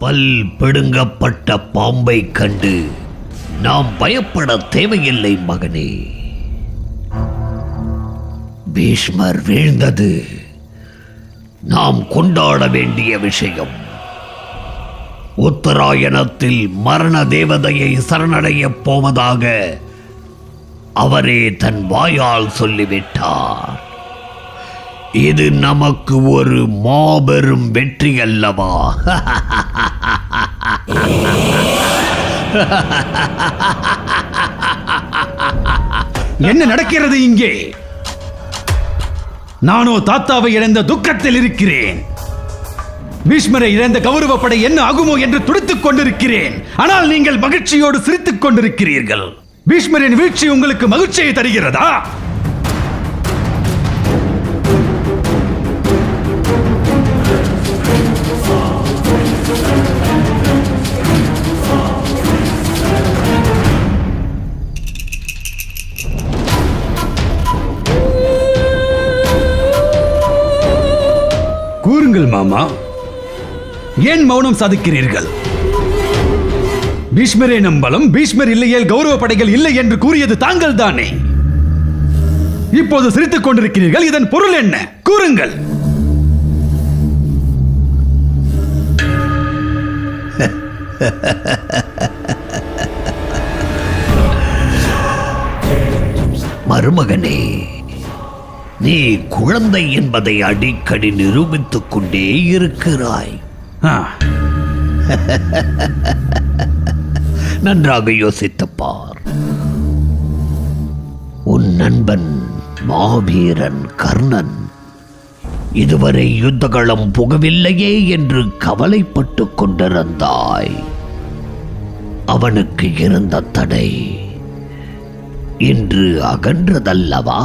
பல் பிடுங்கப்பட்ட பாம்பை கண்டு நாம் பயப்பட தேவையில்லை மகனே. பீஷ்மர் வீழ்ந்தது நாம் கொண்டாட வேண்டிய விஷயம். உத்தராயணத்தில் மரண தேவதையை சரணடையப் போவதாக அவரே தன் வாயால் சொல்லிவிட்டார். இது நமக்கு ஒரு மாபெரும் வெற்றி அல்லவா? என்ன நடக்கிறது இங்கே? நானோ தாத்தாவை இழந்த துக்கத்தில் இருக்கிறேன். பீஷ்மரை இழந்த கௌரவப்படை என்ன ஆகுமோ என்று துடித்துக் கொண்டிருக்கிறேன். ஆனால் நீங்கள் மகிழ்ச்சியோடு சிரித்துக் கொண்டிருக்கிறீர்கள். பீஷ்மரின் வீழ்ச்சி உங்களுக்கு மகிழ்ச்சியை தருகிறதா? கூறுங்கள் மாமா, ஏன் மௌனம் சாதிக்கிறீர்கள்? பீஷ்மரே நம்பலம், பீஷ்மர் இல்லையேல் கௌரவ படைகள் இல்லை என்று கூறியது தாங்கள் தானே. இப்போது சிரித்துக் கொண்டிருக்கிறீர்கள். இதன் பொருள் என்ன? கூறுங்கள். மருமகனே, நீ குழந்தை என்பதை அடிக்கடி நிரூபித்துக் கொண்டே இருக்கிறாய். நன்றாக யோசித்துப் பார். உன் நண்பன் மாவீரன் கர்ணன் இதுவரை யுத்தகளம் புகவில்லையே என்று கவலைப்பட்டுக் கொண்டிருந்தாய். அவனுக்கு இருந்த தடை இன்று அகன்றதல்லவா?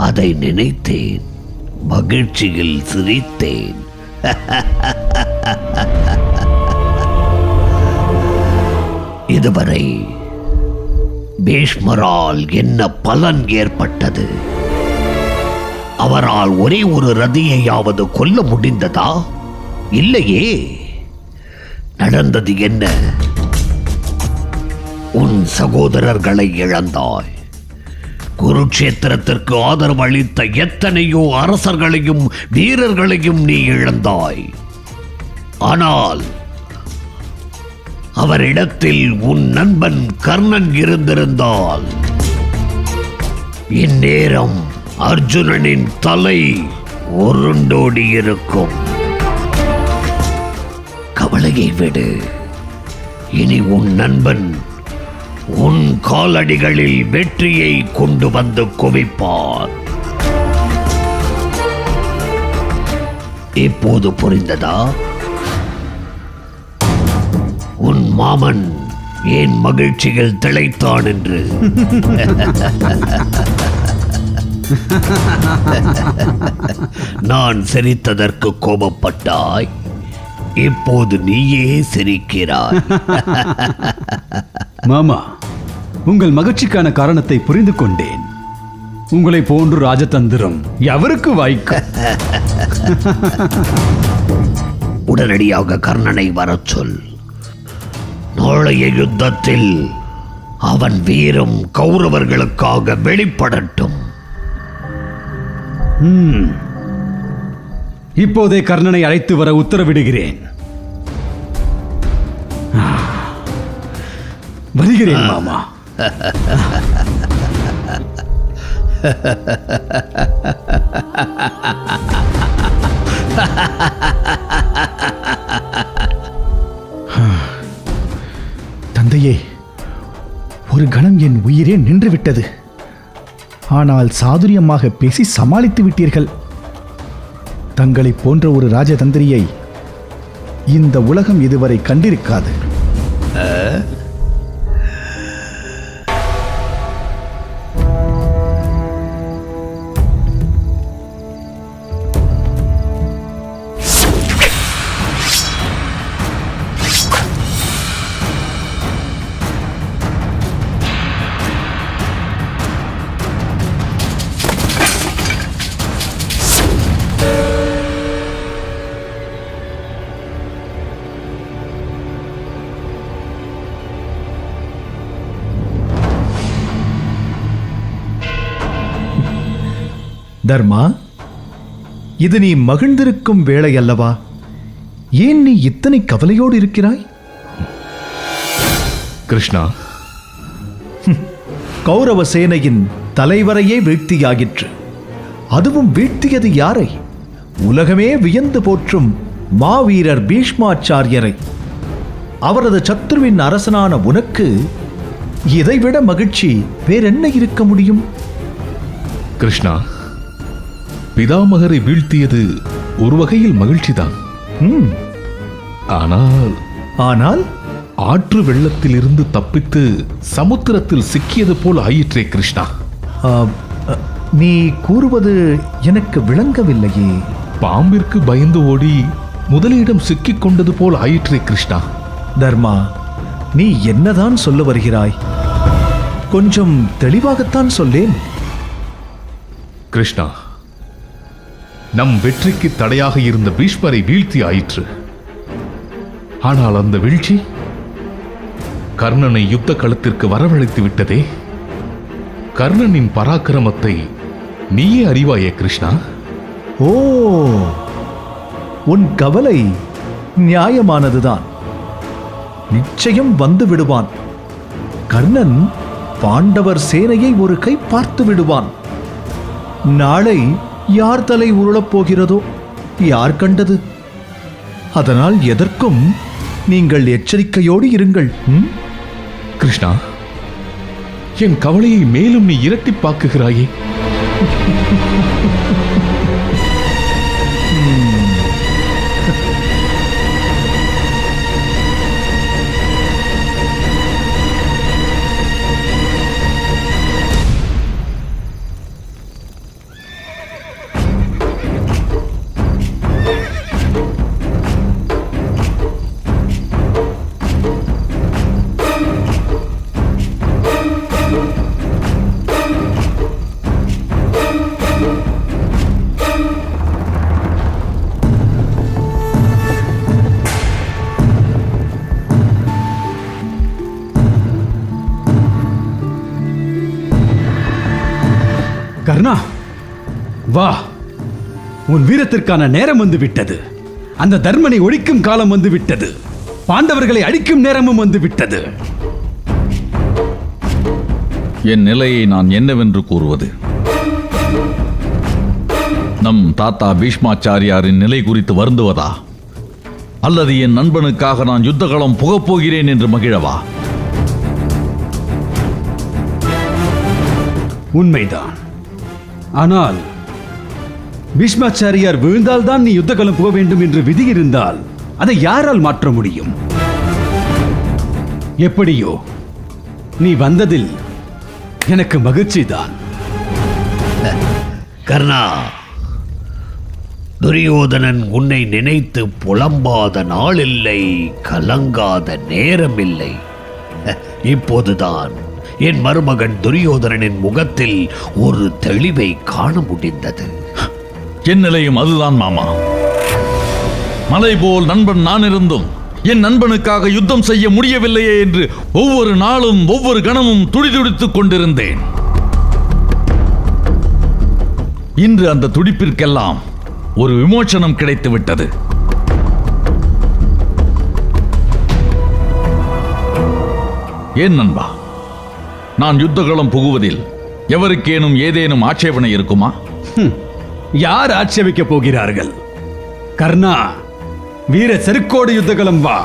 அதை நினைத்தேன், மகிழ்ச்சியில் சிரித்தேன். இதுவரை பீஷ்மரால் என்ன பலன் ஏற்பட்டது? அவரால் ஒரே ஒரு ரதியையாவது கொல்ல முடிந்ததா? இல்லையே. நடந்தது என்ன? உன் சகோதரர்களை இழந்தாய். குருட்சேத்திரத்திற்கு ஆதரவு அளித்த எத்தனையோ அரசர்களையும் வீரர்களையும் நீ இழந்தாய். ஆனால் அவரிடத்தில் உன் நண்பன் கர்ணன் இருந்திருந்தால் இந்நேரம் அர்ஜுனனின் தலை உருண்டோடி இருக்கும். கவலையை விடு. இனி உன் நண்பன் உன் காலடிகளில் வெற்றியை கொண்டு வந்து குவிப்பார். இப்போது புரிந்ததா? உன் மாமன் ஏன் மகிழ்ச்சியில் திளைத்தான் என்று. நான் சிரித்ததற்கு கோபப்பட்டாய். இப்போது நீயே சிரிக்கிறாய். மாமா, உங்கள் மகிழ்ச்சிக்கான காரணத்தை புரிந்து கொண்டேன். உங்களை போன்று ராஜதந்திரம் எவருக்கு வாய்க்கும்? உடனடியாக கர்ணனை வரச் சொல். நாளைய யுத்தத்தில் அவன் வீரம் கௌரவர்களுக்காக வெளிப்படட்டும். இப்போதே கர்ணனை அழைத்து வர உத்தரவிடுகிறேன். வருகிறேன் மாமா. தந்தையே, ஒரு கணம் என் உயிரே நின்றுவிட்டது. ஆனால் சாதுரியமாக பேசி சமாளித்து விட்டீர்கள். தங்களை போன்ற ஒரு ராஜதந்திரியை இந்த உலகம் இதுவரை கண்டிருக்காது. தர்மா, இது நீ மகிழ்ந்திருக்கும் வேளை அல்லவா? ஏன் நீ இத்தனை கவலையோடு இருக்கிறாய்? கிருஷ்ணா, கௌரவ சேனையின் தலைவரையே வீழ்த்தியாயிற்று. அதுவும் வீழ்த்தியது யாரை? உலகமே வியந்து போற்றும் மாவீரர் பீஷ்மாச்சாரியரை. அவரது சத்ருவின் அரசனான உனக்கு இதைவிட மகிழ்ச்சி வேறென்ன இருக்க முடியும்? கிருஷ்ணா, பிதாமகரை வீழ்த்தியது ஒரு வகையில் மகிழ்ச்சிதான். ம், ஆனால் ஆற்று வெள்ளத்தில் இருந்து தப்பித்து சமுத்திரத்தில் சிக்கியது போல் ஆயிற்றே கிருஷ்ணா. ஆ, நீ கூறுவது எனக்கு விளங்கவில்லையே. பாம்பிற்கு பயந்து ஓடி முதலிடம் சிக்கிக் கொண்டது போல் ஆயிற்றே கிருஷ்ணா. தர்மா, நீ என்னதான் சொல்ல வருகிறாய்? கொஞ்சம் தெளிவாகத்தான் சொல்லேன். கிருஷ்ணா, நம் வெற்றிக்கு தடையாக இருந்த பீஷ்மரை வீழ்த்தி ஆயிற்று. ஆனால் அந்த வீழ்ச்சி கர்ணனை யுத்த களத்திற்கு வரவழைத்து விட்டதே. கர்ணனின் பராக்கிரமத்தை நீயே அறிவாயே கிருஷ்ணா. ஓ, உன் கவலை நியாயமானதுதான். நிச்சயம் வந்து விடுவான். கர்ணன் பாண்டவர் சேனையை ஒரு கை பார்த்து விடுவான். நாளை யார் தலை உருளப் போகிறதோ யார் கண்டது? அதனால் எதற்கும் நீங்கள் எச்சரிக்கையோடு இருங்கள். கிருஷ்ணா, என் கவலையை மேலும் நீ இரட்டிப்பாக்குகிறாயே. கர்ணா, வா. உன் வீரத்திற்கான நேரம் வந்து விட்டது. அந்த தர்மனை ஒழிக்கும் காலம் வந்து விட்டது. பாண்டவர்களை அழிக்கும் நேரமும் வந்து விட்டது. என் நிலையை நான் என்னவென்று கூறுவது? நம் தாத்தா பீஷ்மாச்சாரியாரின் நிலை குறித்து வருந்துவதா, அல்லது என் நண்பனுக்காக நான் யுத்தகளம் புகப்போகிறேன் என்று மகிழவா? உண்மைதான். ஆனால் பீஷ்மாச்சாரியார் விழுந்தால்தான் நீ யுத்தகலம் போக வேண்டும் என்று விதி இருந்தால் அதை யாரால் மாற்ற முடியும்? எப்படியோ நீ வந்ததில் எனக்கு மகிழ்ச்சிதான். கர்ணா, துரியோதனன் உன்னை நினைத்து புலம்பாத நாளில்லை, கலங்காத நேரமில்லை. இப்போதுதான் என் மருமகன் துரியோதனனின் முகத்தில் ஒரு தெளிவை காண முடிந்தது. என் நிலையும் அதுதான் மாமா. மலை போல் நண்பன் நான் இருந்தும் என் நண்பனுக்காக யுத்தம் செய்ய முடியவில்லையே என்று ஒவ்வொரு நாளும் ஒவ்வொரு கணமும் துடிதுடித்துக் கொண்டிருந்தேன். இன்று அந்த துடிப்பிற்கெல்லாம் ஒரு விமோசனம் கிடைத்து விட்டது. ஏன் நண்பா, நான் யுத்தகளம் புகுவதில் எவருக்கேனும் ஏதேனும் ஆட்சேபனை இருக்குமா? யார் ஆட்சேபிக்க போகிறார்கள்? கர்ணா, வீர செருக்கோடு யுத்தகலம் வா.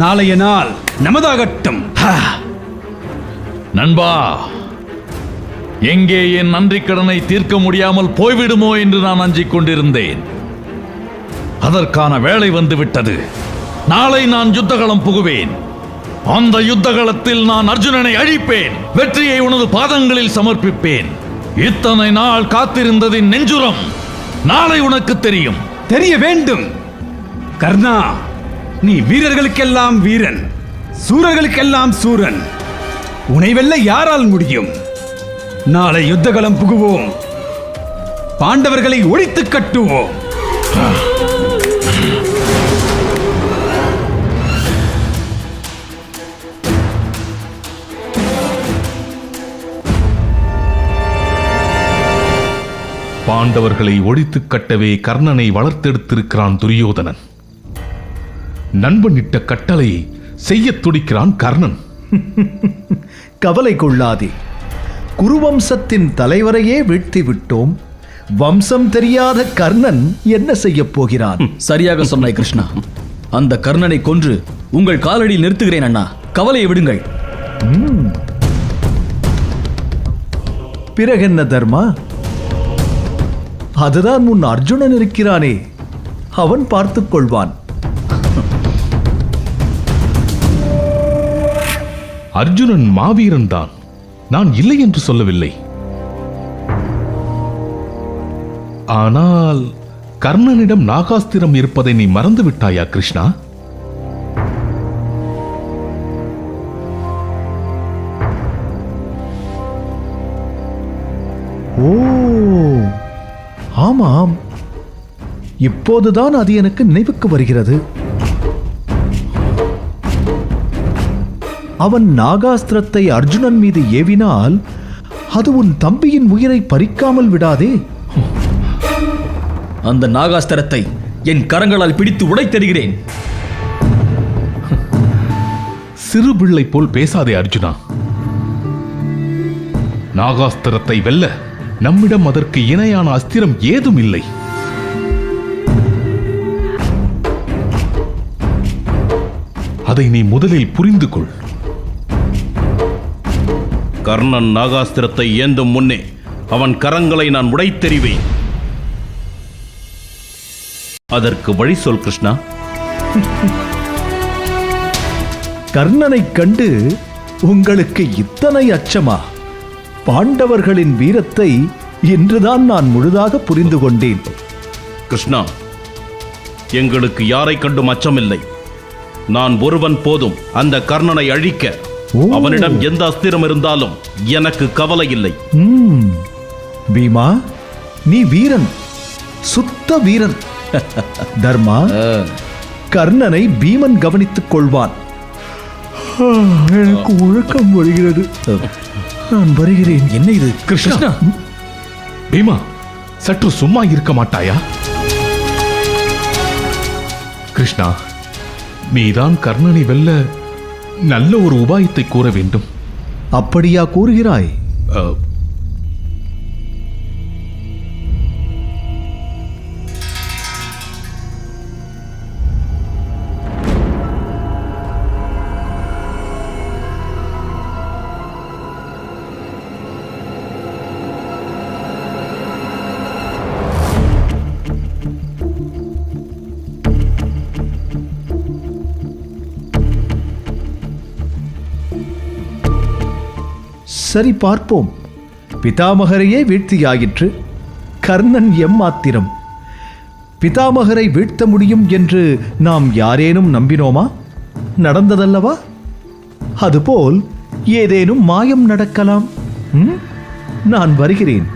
நாளைய நாள் நமதாகட்டும். நண்பா, எங்கே என் நன்றி கடனை தீர்க்க முடியாமல் போய்விடுமோ என்று நான் அஞ்சிக் கொண்டிருந்தேன். அதற்கான வேளை வந்துவிட்டது. நாளை நான் யுத்தகளம் புகுவேன். அந்த யுத்தகளத்தில் நான் அர்ஜுனனை அழிப்பேன். வெற்றியை உனது பாதங்களில் சமர்ப்பிப்பேன். இத்தனை நாள் காத்திருந்ததின் நெஞ்சுரம் நாளை உனக்கு தெரியும். தெரிய வேண்டும். கர்ணா, நீ வீரர்களுக்கெல்லாம் வீரன், சூரர்களுக்கெல்லாம் சூரன். உன்னை வெல்ல யாரால் முடியும்? நாளை யுத்தகலம் புகுவோம். பாண்டவர்களை ஒழித்து கட்டுவோம். பாண்டவர்களை ஒழித்துக் கட்டவே கர்ணனை வளர்த்தெடுத்திருக்கிறான் துரியோதனன். நண்பன் இட்ட கட்டளை செய்யத் துடிக்கிறான் கர்ணன். கவலை கொள்ளாதே. குருவம்சத்தின் தலைவரையே வீழ்த்தி விட்டோம். வம்சம் தெரியாத கர்ணன் என்ன செய்யப் போகிறான்? சரியாக சொன்னாய் கிருஷ்ணா. அந்த கர்ணனை கொன்று உங்கள் காலடியில் நிறுத்துகிறேன் அண்ணா. கவலையை விடுங்கள். பிறகென்ன தர்மா? அதுதான் முன் அர்ஜுனன் இருக்கிறானே, அவன் பார்த்துக் கொள்வான். அர்ஜுனன் மாவீரன் தான், நான் இல்லை என்று சொல்லவில்லை. ஆனால் கர்ணனிடம் நாகாஸ்திரம் இருப்பதை நீ மறந்து விட்டாயா கிருஷ்ணா? ஓ, ஆமாம், இப்போதுதான் அது எனக்கு நினைவுக்கு வருகிறது. அவன் நாகாஸ்திரத்தை அர்ஜுனன் மீது ஏவினால் அது உன் தம்பியின் உயிரை பறிக்காமல் விடாதே. அந்த நாகாஸ்திரத்தை என் கரங்களால் பிடித்து உடைத்தெறிகிறேன். சிறு பிள்ளை போல் பேசாதே அர்ஜுனா. நாகாஸ்திரத்தை வெல்ல நம்மிடம் அதற்கு இணையான அஸ்திரம் ஏதும் இல்லை. அதை நீ முதலில் புரிந்து கொள். கர்ணன் நாகாஸ்திரத்தை ஏந்தும் முன்னே அவன் கரங்களை நான் உடைத்தெறிவேன். அதற்கு வழி சொல் கிருஷ்ணா. கர்ணனைக் கண்டு உங்களுக்கு இத்தனை அச்சமா? பாண்டவர்களின் வீரத்தை இன்றுதான் நான் முழுதாக புரிந்து கொண்டேன். கிருஷ்ணா, எங்களுக்கு யாரை கண்டும் அச்சமில்லை. நான் ஒருவன் போதும் அந்த கர்ணனை அழிக்க. அவனிடம் எந்த அஸ்திரம் இருந்தாலும் எனக்கு கவலை இல்லை. பீமா, நீ வீரன், சுத்த வீரன். தர்மா, கர்ணனை பீமன் கவனித்துக் கொள்வான். எனக்கு உழக்கம் வருகிறது. நான் வருகிறேன். என்ன இது கிருஷ்ணா, பீமா, சற்று சும்மா இருக்க மாட்டாயா? கிருஷ்ணா, நீதான் கர்ணனை வெல்ல நல்ல ஒரு உபாயத்தை கூற வேண்டும். அப்படியா கூறுகிறாய்? சரி, பார்ப்போம். பிதாமகரையே வீழ்த்தியாயிற்று. கர்ணன் எம்மாத்திரம்? பிதாமகரை வீழ்த்த முடியும் என்று நாம் யாரேனும் நம்பினோமா? நடந்ததல்லவா? அதுபோல் ஏதேனும் மாயம் நடக்கலாம். நான் வருகிறேன்.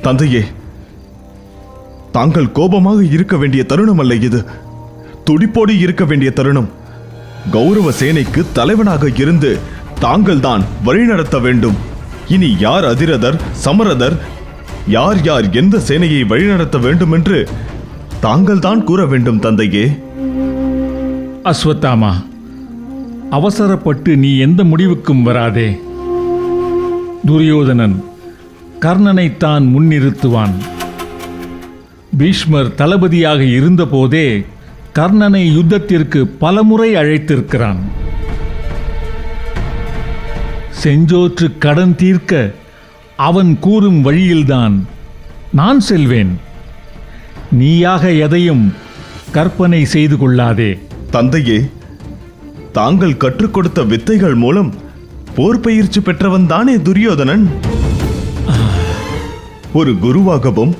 தந்தையே, தாங்கள் கோபமாக இருக்க வேண்டிய தருணம் அல்ல இது. துடிப்போடு இருக்க வேண்டிய தருணம். கௌரவ சேனைக்கு தலைவனாக இருந்து தாங்கள் தான் வழிநடத்த வேண்டும். இனி யார் அதிரதர், சமரதர், யார் யார் எந்த சேனையை வழிநடத்த வேண்டும் என்று தாங்கள் தான் கூற வேண்டும் தந்தையே. அஸ்வத்தாமா, அவசரப்பட்டு நீ எந்த முடிவுக்கும் வராதே. துரியோதனன் கர்ணனைத்தான் முன்னிறுத்துவான். பீஷ்மர் தளபதியாக இருந்தபோதே கர்ணனை யுத்தத்திற்கு பலமுறை அழைத்திருக்கிறான். செஞ்சோற்று கடன் தீர்க்க அவன் கூறும் வழியில்தான் நான் செல்வேன். நீயாக எதையும் கற்பனை செய்து கொள்ளாதே. தந்தையே, தாங்கள் கற்றுக் கொடுத்த வித்தைகள் மூலம் போர் பயிற்சி பெற்றவன் தானே துரியோதனன்? ஒரு குருவாகவும்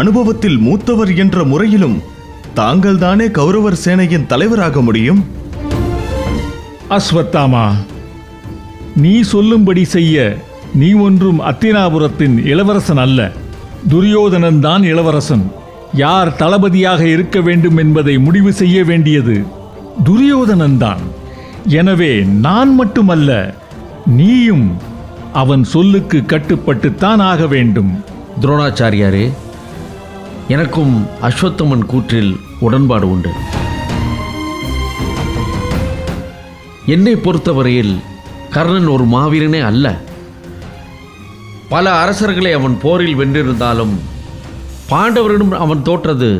அனுபவத்தில் மூத்தவர் என்ற முறையிலும் தாங்கள் தானே கௌரவர் சேனையின் தலைவராக முடியும். அஸ்வத்தாமா, நீ சொல்லும்படி செய்ய நீ ஒன்றும் அத்தினாபுரத்தின் இளவரசன் அல்ல. துரியோதனன் தான் இளவரசன். யார் தளபதியாக இருக்க வேண்டும் என்பதை முடிவு செய்ய வேண்டியது துரியோதனன் தான். எனவே நான் மட்டுமல்ல, நீயும் அவன் சொல்லுக்கு கட்டுப்பட்டுத்தான் ஆக வேண்டும். துரோணாச்சாரியாரே, எனக்கும் அஸ்வத்தமன் கூற்றில் உடன்பாடு உண்டு. என்னை பொறுத்தவரையில் கர்ணன் ஒரு மாவீரனே அல்ல. பல அரசர்களை அவன் போரில் வென்றிருந்தாலும் பாண்டவரிடம் அவன் தோற்றது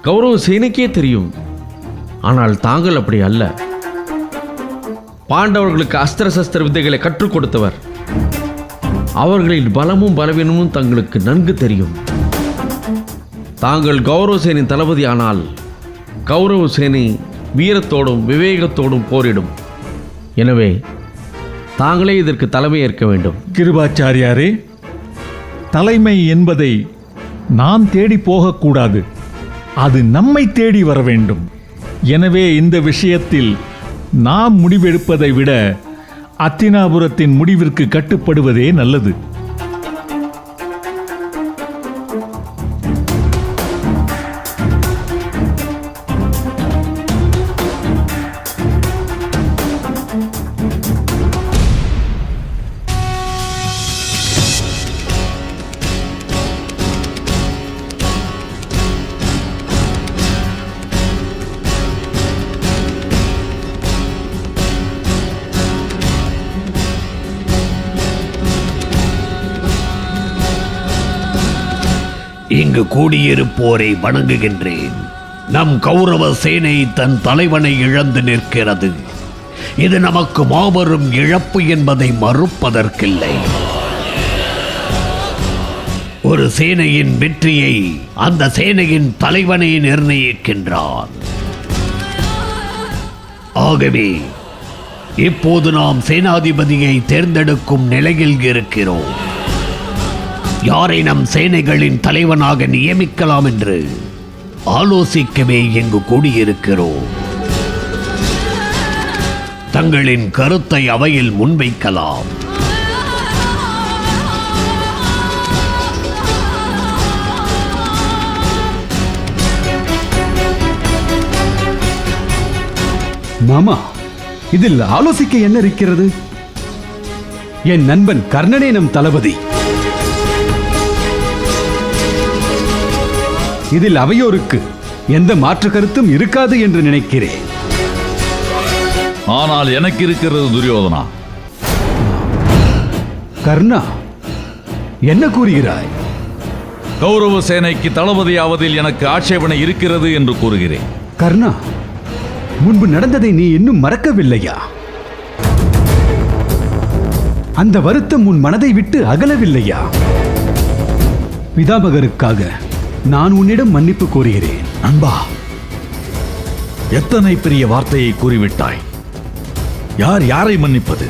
கௌரவ சேனைக்கே தெரியும். ஆனால் தாங்கள் அப்படி அல்ல. பாண்டவர்களுக்கு அஸ்திர சஸ்திர வித்தைகளை கற்றுக் கொடுத்தவர். அவர்களின் பலமும் பலவீனமும் தங்களுக்கு நன்கு தெரியும். தாங்கள் கௌரவ சேனின் தளபதி ஆனால் கௌரவ சேனை வீரத்தோடும் விவேகத்தோடும் போரிடும். எனவே தாங்களே இதற்கு தலைமை ஏற்க வேண்டும். கிருபாச்சாரியாரே, தலைமை என்பதை நாம் தேடி போகக்கூடாது. அது நம்மை தேடி வர வேண்டும். எனவே இந்த விஷயத்தில் நாம் முடிவெடுப்பதை விட அத்தினாபுரத்தின் முடிவிற்கு கட்டுப்படுவதே நல்லது. இங்கு கூடியிருப்போரை வணங்குகின்றேன். நம் கௌரவ சேனை தன் தலைவனை இழந்து நிற்கிறது. இது நமக்கு மாபெரும் இழப்பு என்பதை மறுப்பதற்கில்லை. ஒரு சேனையின் வெற்றியை அந்த சேனையின் தலைவனை நிர்ணயிக்கின்றான். ஆகவே இப்போது நாம் சேனாதிபதியை தேர்ந்தெடுக்கும் நிலையில் இருக்கிறோம். யாரை நம் சேனைகளின் தலைவனாக நியமிக்கலாம் என்று ஆலோசிக்கவே இங்கு கூடியிருக்கிறோம். தங்களின் கருத்தை அவையில் முன்வைக்கலாம். மாமா, இதில் ஆலோசிக்க என்ன இருக்கிறது? என் நண்பன் கர்ணனே நம் தளபதி. இதில் அவையோருக்கு எந்த மாற்று கருத்தும் இருக்காது என்று நினைக்கிறேன். ஆனால் எனக்கு இருக்கிறது துரியோதனா. கர்ணா, என்ன கூறுகிறாய்? கௌரவ சேனைக்கு தளபதியாவதில் எனக்கு ஆட்சேபனை இருக்கிறது என்று கூறுகிறேன். கர்ணா, முன்பு நடந்ததை நீ இன்னும் மறக்கவில்லையா? அந்த வருத்தம் உன் மனதை விட்டு அகலவில்லையா? பிதாமகருக்காக நான் உன்னிடம் மன்னிப்பு கோருகிறேன். நண்பா, எத்தனை பெரிய வார்த்தையை கூறிவிட்டாய். யார் யாரை மன்னிப்பது?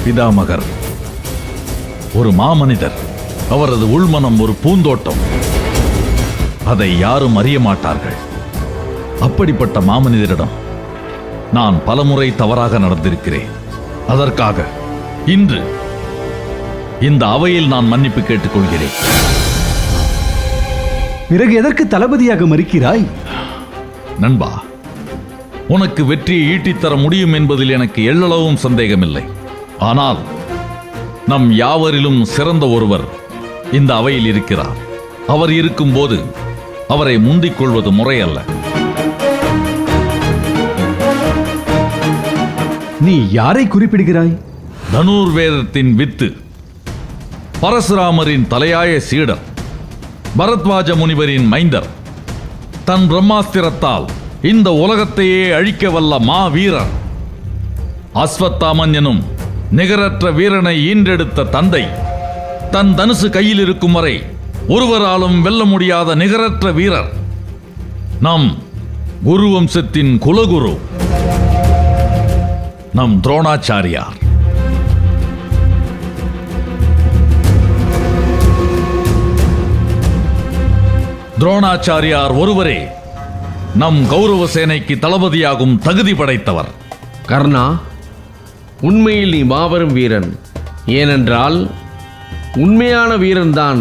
பிதாமகர் ஒரு மாமனிதர். அவரது உள்மனம் ஒரு பூந்தோட்டம். அதை யாரும் அறிய மாட்டார்கள். அப்படிப்பட்ட மாமனிதரிடம் நான் பலமுறை தவறாக நடந்திருக்கிறேன். அதற்காக இன்று இந்த அவையில் நான் மன்னிப்பு கேட்டுக்கொள்கிறேன். பிறகு எதற்கு தளபதியாக மறுக்கிறாய்? நண்பா, உனக்கு வெற்றியை ஈட்டித்தர முடியும் என்பதில் எனக்கு எள்ளளவும் சந்தேகமில்லை. ஆனால் நம் யாவரிலும் சிறந்த ஒருவர் இந்த அவையில் இருக்கிறார். அவர் இருக்கும்போது அவரை முந்திக் கொள்வது முறையல்ல. நீ யாரை குறிப்பிடுகிறாய்? தனுர்வேதத்தின் வித்து பரசுராமரின் தலையாய சீடர், பரத்வாஜ முனிவரின் மைந்தர், தன் பிரம்மாஸ்திரத்தால் இந்த உலகத்தையே அழிக்க வல்ல மாவீரர், அஸ்வத்தாமன் எனும் நிகரற்ற வீரனை ஈன்றெடுத்த தந்தை, தன் தனுசு கையில் இருக்கும் வரை ஒருவராலும் வெல்ல முடியாத நிகரற்ற வீரர், நம் குரு வம்சத்தின் குலகுரு, நம் துரோணாச்சாரியார். துரோணாச்சாரியார் ஒருவரே நம் கௌரவ சேனைக்கு தளபதியாகும் தகுதி படைத்தவர். கர்ணா, உண்மையில் நீ மாபெரும் வீரன். ஏனென்றால் உண்மையான வீரன்தான்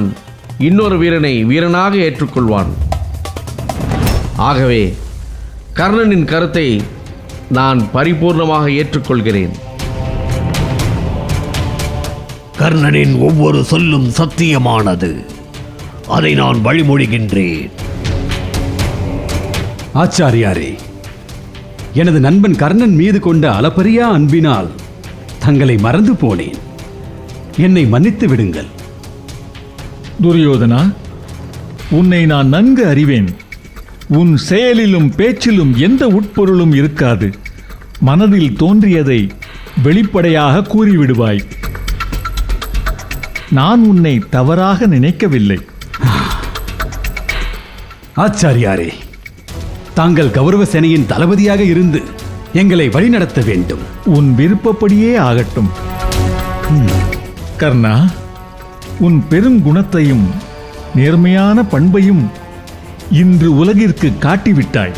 இன்னொரு வீரனை வீரனாக ஏற்றுக்கொள்வான். ஆகவே கர்ணனின் கருத்தை நான் பரிபூர்ணமாக ஏற்றுக்கொள்கிறேன். கர்ணனின் ஒவ்வொரு சொல்லும் சத்தியமானது. அதை நான் வழிமொழிகின்றேன். ஆச்சாரியாரே, எனது நண்பன் கர்ணன் மீது கொண்ட அளப்பரியா அன்பினால் தங்களை மறந்து போனேன். என்னை மன்னித்து விடுங்கள். துரியோதனா, உன்னை நான் நன்கு அறிவேன். உன் செயலிலும் பேச்சிலும் எந்த உட்பொருளும் இருக்காது. மனதில் தோன்றியதை வெளிப்படையாக கூறிவிடுவாய். நான் உன்னை தவறாக நினைக்கவில்லை. ஆச்சாரியாரே, தாங்கள் கௌரவ சேனையின் தளபதியாக இருந்து எங்களை வழிநடத்த வேண்டும். உன் விருப்பப்படியே ஆகட்டும். கர்ணா, உன் பெருங்குணத்தையும் நேர்மையான பண்பையும் இன்று உலகிற்கு காட்டிவிட்டாய்.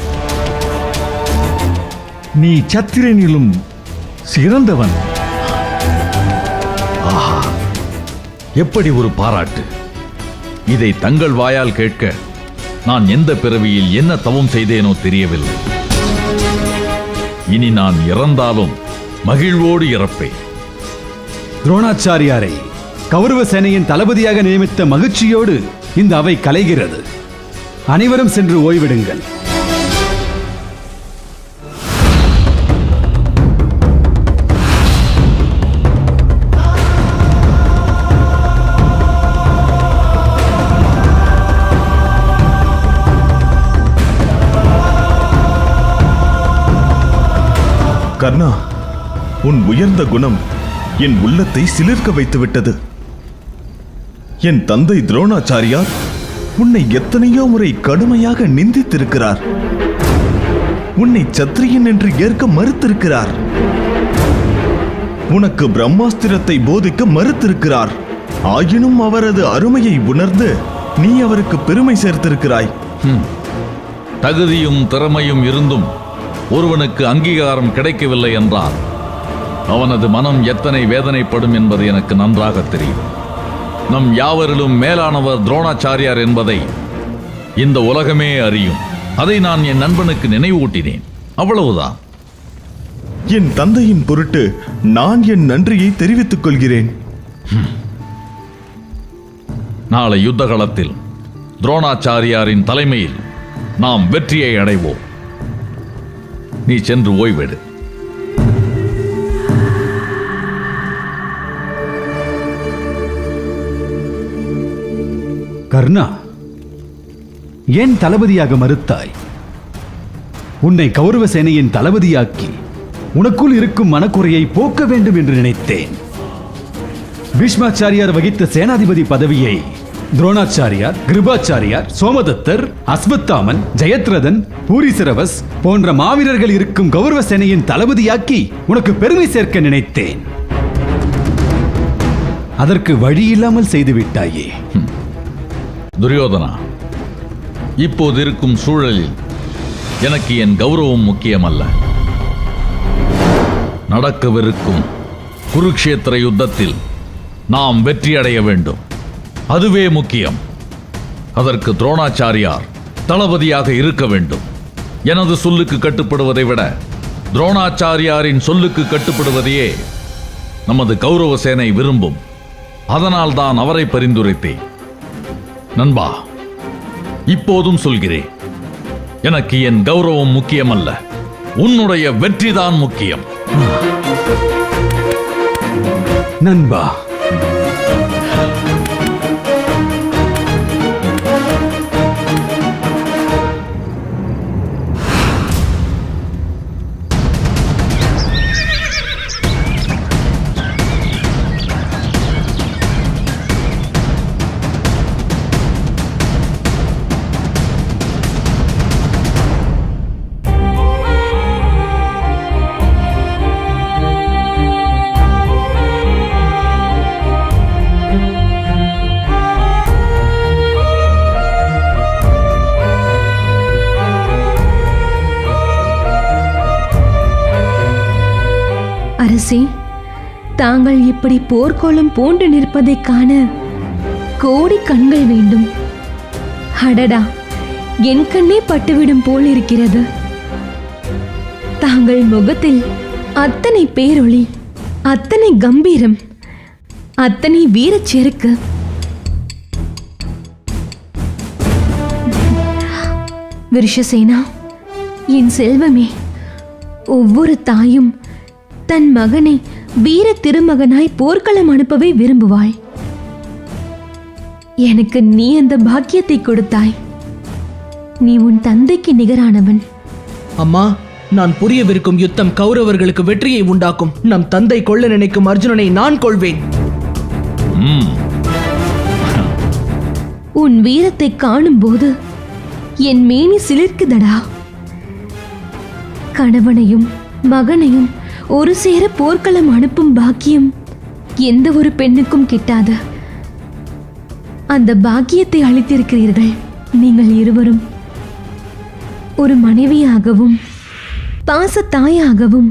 நீ சத்திரனிலும் சிறந்தவன். ஆஹா, எப்படி ஒரு பாராட்டு! இதை தங்கள் வாயால் கேட்க நான் எந்த பிறவியில் என்ன தவம் செய்தேனோ தெரியவில்லை. இனி நான் இறந்தாலும் மகிழ்வோடு இறப்பேன். துரோணாச்சாரியாரை கௌரவ சேனையின் தளபதியாக நியமித்த மகிழ்ச்சியோடு இந்த அவை கலைகிறது. அனைவரும் சென்று ஓய்விடுங்கள். கர்ணா, உன் உயர்ந்த குணம் என் உள்ளத்தை சிலிர்க்க வைத்துவிட்டது. என் தந்தை துரோணாச்சாரியார் உன்னை எத்தனையோ முறை கடுமையாக நிந்தித்திருக்கிறார். உன்னை சத்திரியன் என்று ஏற்க மறுத்திருக்கிறார். உனக்கு பிரம்மாஸ்திரத்தை போதிக்க மறுத்திருக்கிறார். ஆயினும் அவரது அருமையை உணர்ந்து நீ அவருக்கு பெருமை சேர்த்திருக்கிறாய். தகுதியும் திறமையும் இருந்தும் ஒருவனுக்கு அங்கீகாரம் கிடைக்கவில்லை என்றால் அவனது மனம் எத்தனை வேதனைப்படும் என்பது எனக்கு நன்றாக தெரியும். நம் யாவரிலும் மேலானவர் துரோணாச்சாரியார் என்பதை இந்த உலகமே அறியும். அதை நான் என் நண்பனுக்கு நினைவூட்டினேன், அவ்வளவுதான். என் தந்தையின் பொருட்டு நான் என் நன்றியை தெரிவித்துக் கொள்கிறேன். நாளை யுத்த களத்தில் துரோணாச்சாரியாரின் தலைமையில் நாம் வெற்றியை அடைவோம். நீ சென்று ஓய்வெடு. கர்ணா, ஏன் தளபதியாக மறுத்தாய்? உன்னை கௌரவ சேனையின் தளபதியாக்கி உனக்குள் இருக்கும் மனக்குறையை போக்க வேண்டும் என்று நினைத்தேன். பீஷ்மாச்சாரியார் வகித்த சேனாதிபதி பதவியை துரோணாச்சாரியார், கிருபாச்சாரியார், சோமதத்தர், அஸ்வத்தாமன், ஜெயத்ரதன், பூரிசிரவஸ் போன்ற மாவீரர்கள் இருக்கும் கௌரவ சேனையின் தளபதியாக்கி உனக்கு பெருமை சேர்க்க நினைத்தேன். அதற்கு வழி இல்லாமல் செய்துவிட்டாயே. துரியோதனா, இப்போது இருக்கும் சூழலில் எனக்கு என் கௌரவம் முக்கியமல்ல. நடக்கவிருக்கும் குருக்ஷேத்திர யுத்தத்தில் நாம் வெற்றியடைய வேண்டும், அதுவே முக்கியம். அதற்கு துரோணாச்சாரியார் தளபதியாக இருக்க வேண்டும். எனது சொல்லுக்கு கட்டுப்படுவதை விட துரோணாச்சாரியாரின் சொல்லுக்கு கட்டுப்படுவதையே நமது கௌரவ சேனை விரும்பும். அதனால் தான் அவரை பரிந்துரைத்தேன். நண்பா, இப்போதும் சொல்கிறேன், எனக்கு என் கௌரவம் முக்கியமல்ல, உன்னுடைய வெற்றிதான் முக்கியம். நண்பா, அரசே, தாங்கள் இப்படி போர்க்கோளம் பூண்டு நிற்பதைக் காண கோடி கண்கள் வேண்டும். அடடா, என் கண்ணே பட்டுவிடும் போல் இருக்கிறது. தாங்கள் முகத்தில் அத்தனை பேரொளி, அத்தனை கம்பீரம், அத்தனை வீரச்செருக்கு. விருஷசேனா, என் செல்வமே, ஒவ்வொரு தாயும் தன் மகனை வீர திருமகனாய் போர்க்களம் அனுப்பவே விரும்புவாள். எனக்கு நீ அந்த பாக்கியத்தை கொடுத்தாய். நீ உன் தந்தைக்கு நிகரானவன். அம்மா, நான் புரியவிருக்கும் யுத்தம் கௌரவர்களுக்கு வெற்றியை உண்டாக்கும். நம் தந்தை கொள்ள நினைக்கும் அர்ஜுனனை நான் கொள்வேன். உன் வீரத்தை காணும் போது என் மேனி சிலிர்க்குதடா. கணவனையும் மகனையும் ஒரு சேர போர்க்களம் அனுப்பும் பாக்கியம் எந்த ஒரு பெண்ணுக்கும் கிட்டாது. அந்த பாக்கியத்தை அளித்திருக்கிறீர்கள் நீங்கள் இருவரும். ஒரு மனைவியாகவும் பாசத்தாயாகவும்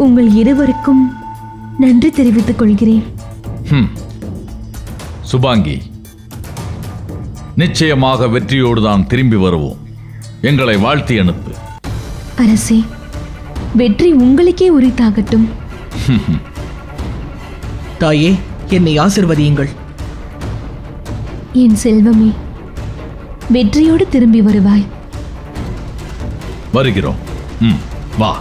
உங்கள் இருவருக்கும் நன்றி தெரிவித்துக் கொள்கிறேன். சுபாங்கி, நிச்சயமாக வெற்றியோடு தான் திரும்பி வருவோம். எங்களை வாழ்த்தி அனுப்பு. அரசே, வெற்றி உங்களுக்கே உரித்தாகட்டும். தாயே, என்னை ஆசிர்வதியுங்கள். என் செல்வமே, வெற்றியோடு திரும்பி வருவாய். வருகிறோம். வா.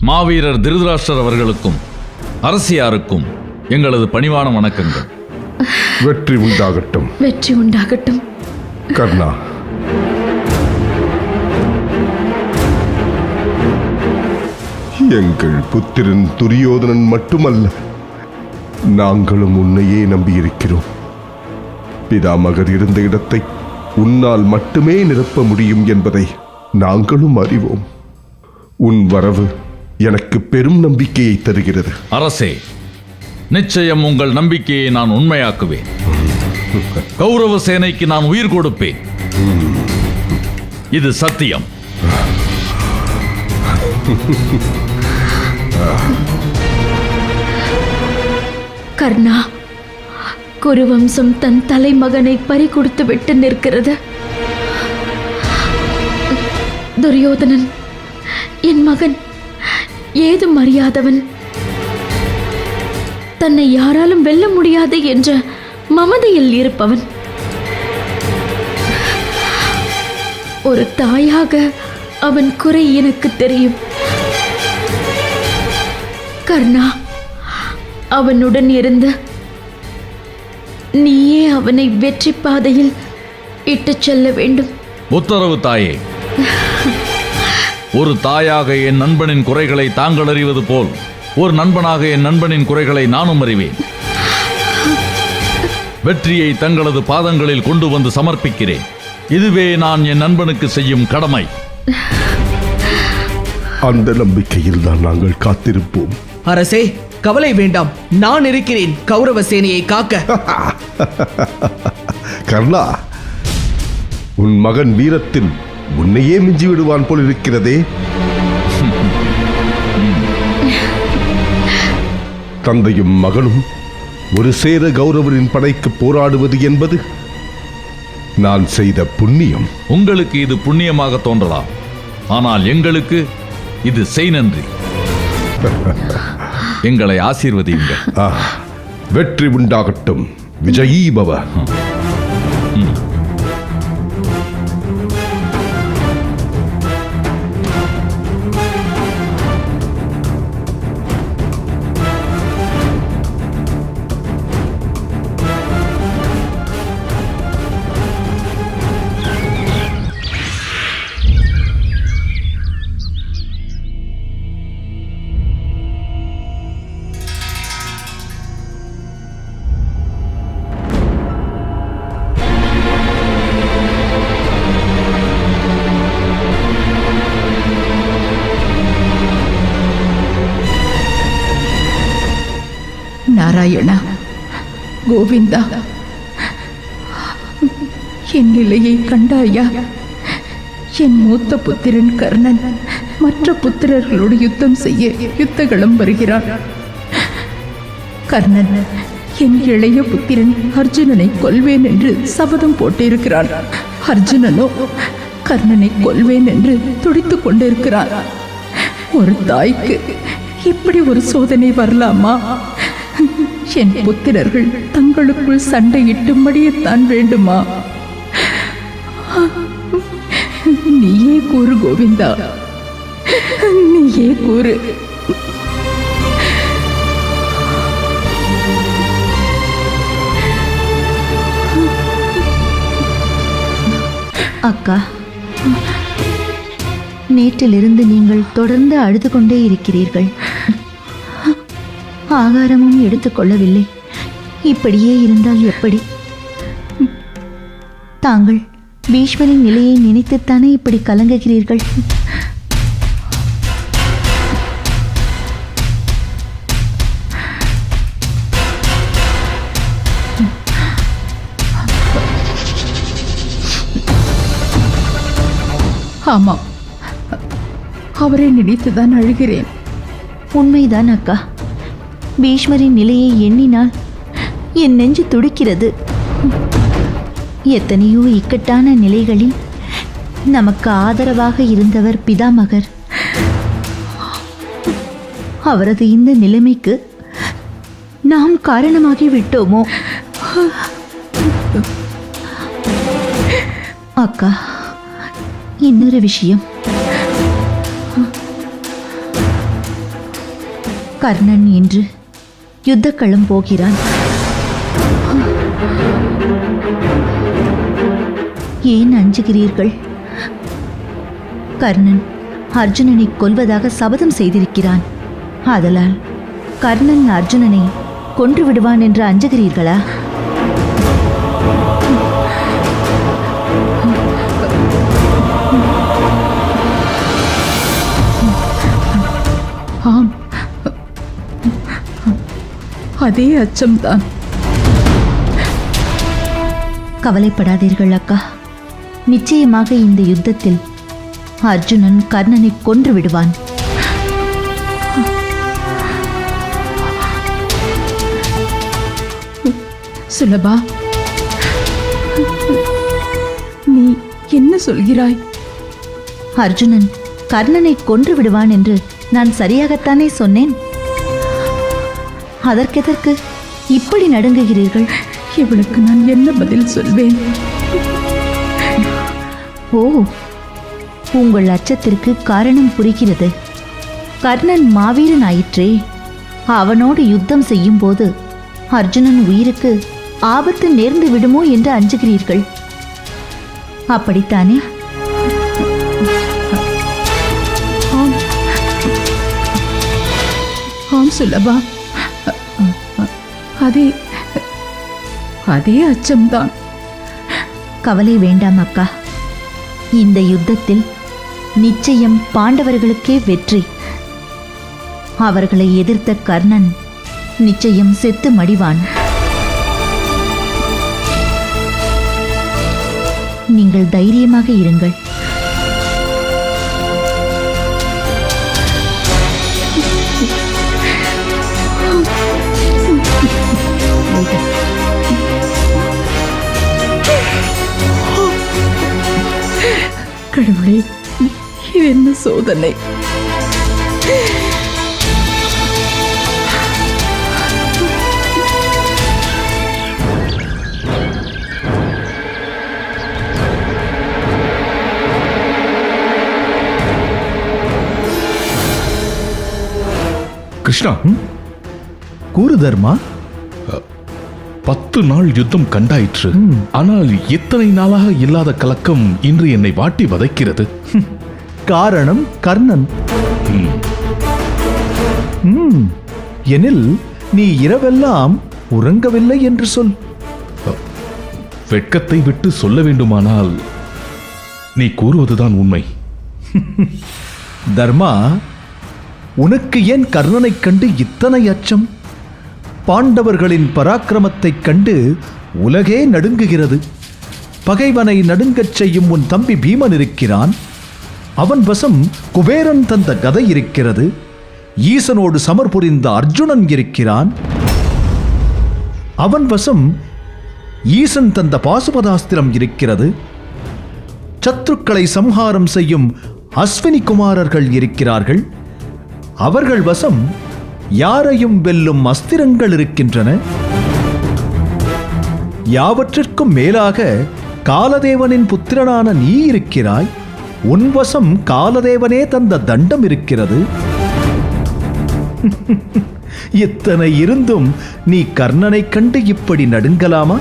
மாவீரர் திருதராஷ்டிரர் அவர்களுக்கும் அரசியாருக்கும் எங்களது பணிவான வணக்கங்கள். வெற்றி உண்டாகட்டும். வெற்றி உண்டாகட்டும். கர்ணா, எங்கள் புத்திரன் துரியோதனன் மட்டுமல்ல, நாங்களும் உன்னையே நம்பியிருக்கிறோம். பிதாமகர் இருந்த இடத்தை உன்னால் மட்டுமே நிரப்ப முடியும் என்பதை நாங்களும் அறிவோம். உன் வரவு எனக்கு பெரும் நம்பிக்கையை தருகிறது. அரசே, நிச்சயம் உங்கள் நம்பிக்கையை நான் உண்மையாக்குவேன். கௌரவ சேனைக்கு நான் உயிர் கொடுப்பேன். இது சத்தியம். கர்ணா, குருவம்சம் தன் தலைமகனை பறிகொடுத்து விட்டு நிற்கிறது. துரியோதனன் என் மகன், ஏதும் அறியாதவன், தன்னை யாராலும் வெல்ல முடியாது என்ற மமதையில் இருப்பவன். ஒரு தாயாக அவன் குறை எனக்கு தெரியும். கர்ணா, அவனுடன் இருந்து நீயே அவனை வெற்றி பாதையில் இட்டுச் செல்ல வேண்டும். உத்தரவு தாயே. ஒரு தாயாக என் நண்பனின் குறைகளை தாங்கள் அறிவது போல் ஒரு நண்பனாக என் நண்பனின் குறைகளை நானும் அறிவேன். வெற்றியை தங்களது பாதங்களில் கொண்டு வந்து சமர்ப்பிக்கிறேன். இதுவே நான் என் நண்பனுக்கு செய்யும் கடமை. அந்த நம்பிக்கையில் தான் நாங்கள் காத்திருப்போம். அரசே, கவலை வேண்டாம். நான் இருக்கிறேன் கௌரவ சேனையை காக்க. கர்ணா, உன் மகன் வீரத்தில் உன்னையே மிஞ்சி விடுவான் போல் இருக்கிறதே. தந்தையும் மகனும் ஒரு சேர கௌரவரின் படைக்கு போராடுவது என்பது நான் செய்த புண்ணியம். உங்களுக்கு இது புண்ணியமாக தோன்றலாம், ஆனால் எங்களுக்கு இது செய் நன்றி. எங்களை ஆசீர்வதியுங்கள். வெற்றி உண்டாகட்டும். விஜயீ பவ. கோவிந்தா, என் நிலையை கண்டாயா? என் மூத்த புத்திரன் கர்ணன் மற்ற புத்திரர்களோடு யுத்தம் செய்ய யுத்தகளம் வருகிறான். கர்ணன் என் இளைய புத்திரன் அர்ஜுனனை கொல்வேன் என்று சபதம் போட்டிருக்கிறான். அர்ஜுனனோ கர்ணனை கொல்வேன் என்று துடித்துக் கொண்டிருக்கிறான். ஒரு தாய்க்கு இப்படி ஒரு சோதனை வரலாமா? என் புத்திரர்கள் தங்களுக்குள் சண்டையிட்டு மடியத்தான் வேண்டுமா? நீயே கூறு கோவிந்தா, நீயே கூறு. அக்கா, நேற்றிலிருந்து நீங்கள் தொடர்ந்து அழுது கொண்டே இருக்கிறீர்கள். ஆகாரமும் எடுத்துக்கொள்ளவில்லை. இப்படியே இருந்தால் எப்படி? தாங்கள் பீஷ்மரின் நிலையை நினைத்துத்தானே இப்படி கலங்குகிறீர்கள்? ஆமாம், அவரை நினைத்துதான் அழுகிறேன். உண்மைதான் அக்கா. பீஷ்மரின் நிலையை எண்ணினால் என் நெஞ்சு துடிக்கிறது. எத்தனையோ இக்கட்டான நிலைகளில் நமக்கு ஆதரவாக இருந்தவர் பிதாமகர். அவரது இந்த நிலைமைக்கு நாம் காரணமாகி விட்டோமோ? அக்கா, இன்னொரு விஷயம். கர்ணன் இன்று யுத்தக்களம் போகிறான். ஏன் அஞ்சுகிறீர்கள்? கர்ணன் அர்ஜுனனை கொல்வதாக சபதம் செய்திருக்கிறான். ஆதலால் கர்ணன் அர்ஜுனனை கொன்று விடுவான் என்று அஞ்சுகிறீர்களா? ஆம், அதே அச்சம்தான். கவலைப்படாதீர்கள் அக்கா. நிச்சயமாக இந்த யுத்தத்தில் அர்ஜுனன் கர்ணனை கொன்று விடுவான். சுலபா, நீ என்ன சொல்கிறாய்? அர்ஜுனன் கர்ணனை கொன்று விடுவான் என்று நான் சரியாகத்தானே சொன்னேன். அதற்கெதற்கு இப்படி நடுங்குகிறீர்கள்? இவளுக்கு நான் என்ன பதில் சொல்வேன்? ஓ, உங்கள் அச்சத்திற்கு காரணம் புரிகிறது. கர்ணன் மாவீரன் ஆயிற்றே. அவனோடு யுத்தம் செய்யும் போது அர்ஜுனன் உயிருக்கு ஆபத்து நேர்ந்து விடுமோ என்று அஞ்சுகிறீர்கள். அப்படித்தானே? ஆம் சுலபா, அதே அச்சம்தான். கவலை வேண்டாம் அக்கா. இந்த யுத்தத்தில் நிச்சயம் பாண்டவர்களுக்கே வெற்றி. அவர்களை எதிர்த்த கர்ணன் நிச்சயம் செத்து மடிவான். நீங்கள் தைரியமாக இருங்கள். கடவுளே, இது என்ன சோதனை? கிருஷ்ணா, கூறு தர்மா. 10 நாள் யுத்தம் கண்டாயிற்று. ஆனால் இத்தனை நாளாக இல்லாத கலக்கம் இன்று என்னை வாட்டி வதைக்கிறது. காரணம் கர்ணன். எனில் நீ இரவெல்லாம் உறங்கவில்லை என்று சொல். வெட்கத்தை விட்டு சொல்ல வேண்டுமானால் நீ கூறுவதுதான் உண்மை. தர்மா, உனக்கு ஏன் கர்ணனைக் கண்டு இத்தனை அச்சம்? பாண்டவர்களின் பராக்கிரமத்தைக் கண்டு உலகே நடுங்குகிறது. பகைவனை நடுங்கச் செய்யும் உன் தம்பி பீமன் இருக்கிறான். அவன் வசம் குபேரன் தந்த கதை இருக்கிறது. ஈசனோடு சமர் புரிந்த அர்ஜுனன் இருக்கிறான். அவன் வசம் ஈசன் தந்த பாசுபதாஸ்திரம் இருக்கிறது. சத்துருக்களை சம்ஹாரம் செய்யும் அஸ்வினி குமாரர்கள் இருக்கிறார்கள். அவர்கள் வசம் யாரையும் வெல்லும் அஸ்திரங்கள் இருக்கின்றன. யாவற்றிற்கும் மேலாக காலதேவனின் புத்திரனான நீ இருக்கிறாய். உன் வசம் காலதேவனே தந்த தண்டம் இருக்கிறது. இத்தனை இருந்தும் நீ கர்ணனை கண்டு இப்படி நடுங்கலாமா?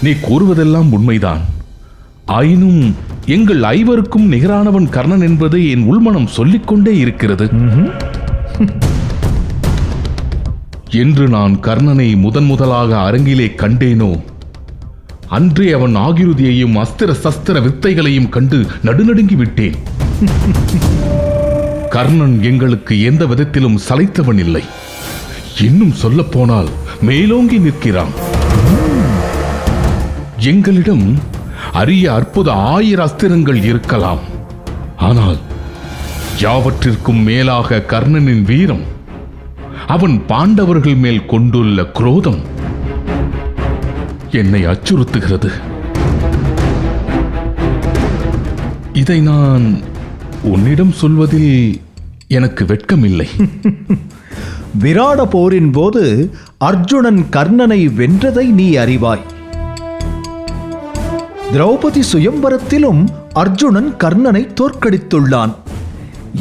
நீ கூறுவதெல்லாம் உண்மைதான். ஆயினும் எங்கள் ஐவருக்கும் நிகரானவன் கர்ணன் என்பது என் உள்மனம் சொல்லிக்கொண்டே இருக்கிறது. என்று நான் கர்ணனை முதலாக அரங்கிலே கண்டேனோ அன்றே அவன் ஆகிருதியையும் அஸ்திர சஸ்திர வித்தைகளையும் கண்டு நடுநடுங்கி விட்டேன். கர்ணன் எங்களுக்கு எந்த விதத்திலும் சளைத்தவன் இல்லை. இன்னும் சொல்ல போனால் மேலோங்கி நிற்கிறான். எங்களிடம் அரிய அற்புத 1000 அஸ்திரங்கள் இருக்கலாம். ஆனால் யாவற்றிற்கும் மேலாக கர்ணனின் வீரம், அவன் பாண்டவர்கள் மேல் கொண்டுள்ள குரோதம் என்னை அச்சுறுத்துகிறது. இதை நான் உன்னிடம் சொல்வதில் எனக்கு வெட்கமில்லை. விராட போரின் போது அர்ஜுனன் கர்ணனை வென்றதை நீ அறிவாய். திரௌபதி சுயம்பரத்திலும் அர்ஜுனன் கர்ணனை தோற்கடித்துள்ளான்.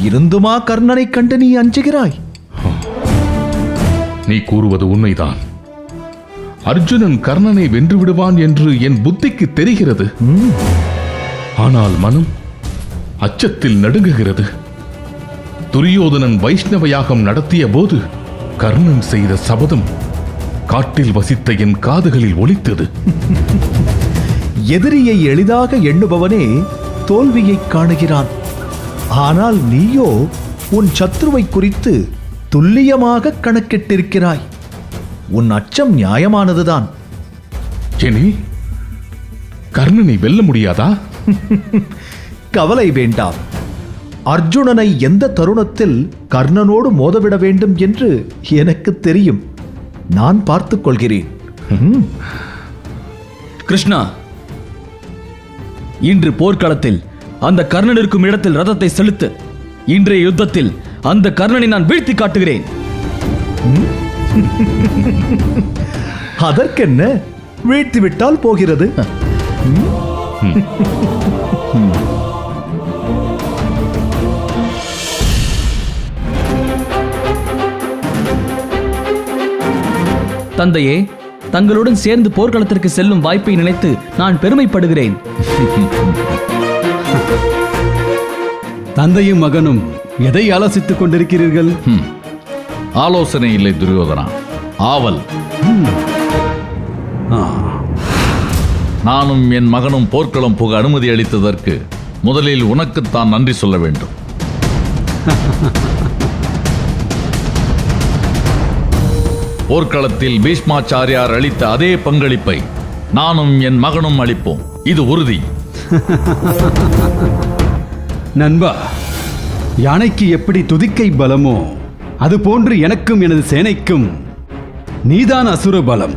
இருந்துமா கர்ணனை கண்டு நீ அஞ்சுகிறாய்? நீ கூறுவது உண்மைதான். அர்ஜுனன் கர்ணனை வென்று விடுவான் என்று என் புத்திக்கு தெரிகிறது. ஆனால் மனம் அச்சத்தில் நடுங்குகிறது. துரியோதனன் வைஷ்ணவ யாகம் நடத்திய போது கர்ணன் செய்த சபதம் காட்டில் வசித்த என் காதுகளில் ஒலித்தது. எதிரியை எளிதாக எண்ணுபவனே தோல்வியை காணுகிறான். ஆனால் நீயோ உன் சத்ருவை குறித்து துல்லியமாக கணக்கிட்டிருக்கிறாய். உன் அச்சம் நியாயமானதுதான். ஏனே, கர்ணனை வெல்ல முடியாதா? கவலை வேண்டாம். அர்ஜுனனை எந்த தருணத்தில் கர்ணனோடு மோதவிட வேண்டும் என்று எனக்கு தெரியும். நான் பார்த்துக் கொள்கிறேன். கிருஷ்ணா, இன்று போர்க்களத்தில் அந்த கர்ணன் இருக்கும் இடத்தில் ரதத்தை செலுத்து. இன்றைய யுத்தத்தில் அந்த கர்ணனை நான் வீழ்த்தி காட்டுகிறேன். அதற்கென்ன, வீழ்த்திவிட்டால் போகிறது. தந்தையே, தங்களுடன் சேர்ந்து போர்க்களத்திற்கு செல்லும் வாய்ப்பை நினைத்து நான் பெருமைப்படுகிறேன். தந்தையும் மகனும் எதை ஆலோசித்துக் கொண்டிருக்கிறீர்கள்? ஆலோசனை இல்லை துரியோதனா, ஆவல். நானும் என் மகனும் போர்க்களம் புக அனுமதி அளித்ததற்கு முதலில் உனக்குத்தான் நன்றி சொல்ல வேண்டும். போர்க்களத்தில் பீஷ்மாச்சாரியார் அளித்த அதே பங்களிப்பை நானும் என் மகனும் அளிப்போம். இது உறுதி. நண்பா, யானைக்கு எப்படி துதிக்கை பலமோ அதுபோன்று எனக்கும் எனது சேனைக்கும் நீதான் அசுர பலம்.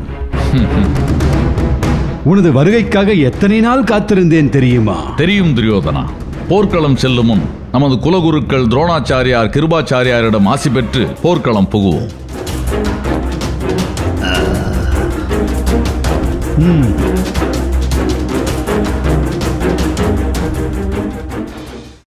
உனது வருகைக்காக எத்தனை நாள் காத்திருந்தேன் தெரியுமா? தெரியும் துரியோதனா. போர்க்களம் செல்லும் முன் நமது குலகுருக்கள் துரோணாச்சாரியார், கிருபாச்சாரியாரிடம் ஆசி பெற்று போர்க்களம் புகுவோம்.